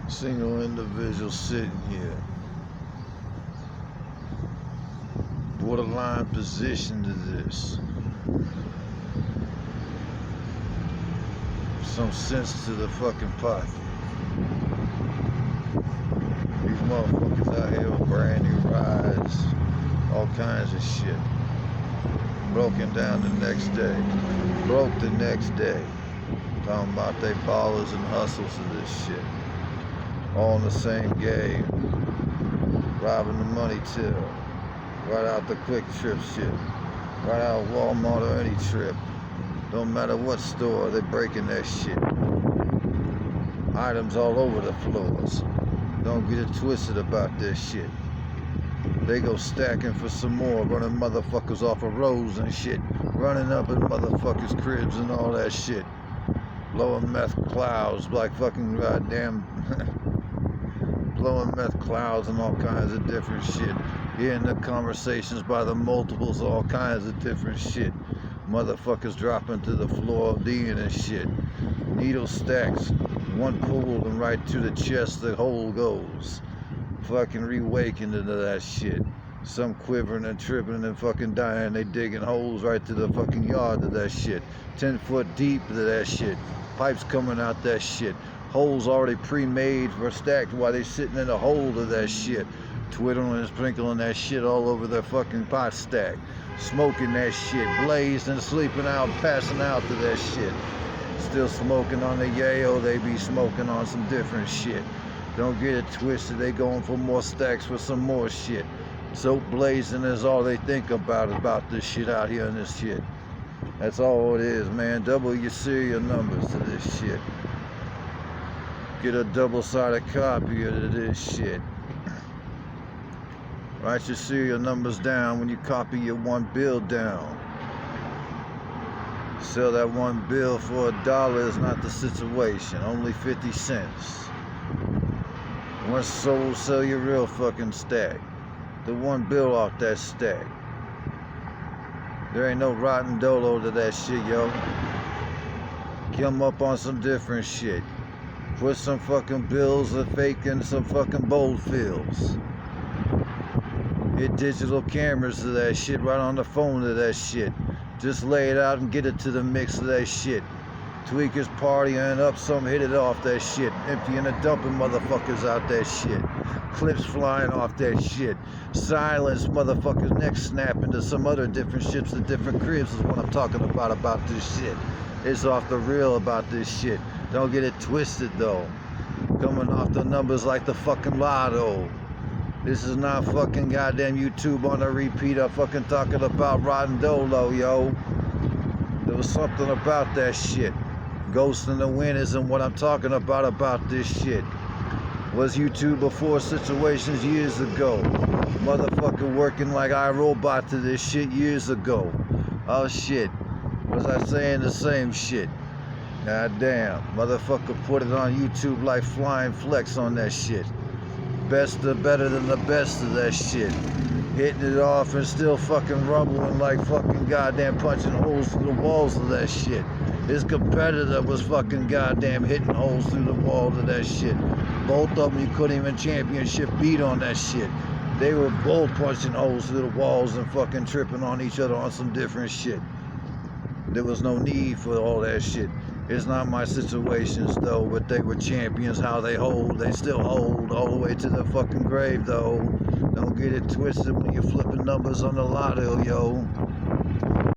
Single individual sitting here. Borderline position to this. Some sense to the fucking pocket. These motherfuckers out here with brand new rides, all kinds of shit. Broken down the next day. Broke the next day. Talking about they ballers and hustles of this shit. All in the same game. Robbing the money till. Right out the Quick Trip shit. Right out of Walmart or any trip. Don't matter what store, they breaking that shit. Items all over the floors. Don't get it twisted about this shit. They go stacking for some more, running motherfuckers off of roads and shit. Running up in motherfuckers' cribs and all that shit. Blowing meth clouds like fucking goddamn... blowing meth clouds and all kinds of different shit. Hearing the conversations by the multiples, all kinds of different shit. Motherfuckers dropping to the floor, D'ing and shit. Needle stacks, one pulled and right to the chest, the hole goes. Fucking rewakened into that shit. Some quivering and tripping and fucking dying. They digging holes right to the fucking yard of that shit. 10 foot deep to that shit. Pipes coming out that shit. Holes already pre-made for stacked while they sitting in the hole of that shit. Twiddling and sprinkling that shit all over their fucking pot stack. Smoking that shit. Blazed and sleeping out, passing out to that shit. Still smoking on the yayo, they be smoking on some different shit. Don't get it twisted, they going for more stacks for some more shit. Soap blazing is all they think about this shit out here in this shit. That's all it is, man. Double your serial numbers to this shit. Get a double-sided copy of this shit. Write your serial numbers down when you copy your one bill down. Sell that one bill for $1 is not the situation. Only 50 cents. Once sold, sell your real fucking stack. The one bill off that stack. There ain't no rotten dolo to that shit, yo. Come up on some different shit. Put some fucking bills of fake in some fucking bold fills. Get digital cameras to that shit, right on the phone to that shit. Just lay it out and get it to the mix of that shit. Tweakers partying up some, hit it off that shit. Emptying and dumping motherfuckers out that shit. Clips flying off that shit. Silence, motherfuckers neck snapping to some other different ships and different cribs is what I'm talking about this shit. It's off the real about this shit. Don't get it twisted though. Coming off the numbers like the fucking lotto. This is not fucking goddamn YouTube on a repeat. I'm fucking talking about Rotten Dolo, yo. There was something about that shit. Ghost in the Wind isn't what I'm talking about this shit. Was YouTube before situations years ago. Motherfucker working like iRobot to this shit years ago. Oh shit. Was I saying the same shit? God damn. Motherfucker put it on YouTube like flying flex on that shit. Best of better than the best of that shit. Hitting it off and still fucking rumbling like fucking goddamn punching holes through the walls of that shit. His competitor was fucking goddamn hitting holes through the walls of that shit. Both of them you couldn't even championship beat on that shit. They were both punching holes through the walls and fucking tripping on each other on some different shit. There was no need for all that shit. It's not my situations though, but they were champions. How they hold, they still hold all the way to the fucking grave though. Don't get it twisted when you're flipping numbers on the lotto, yo.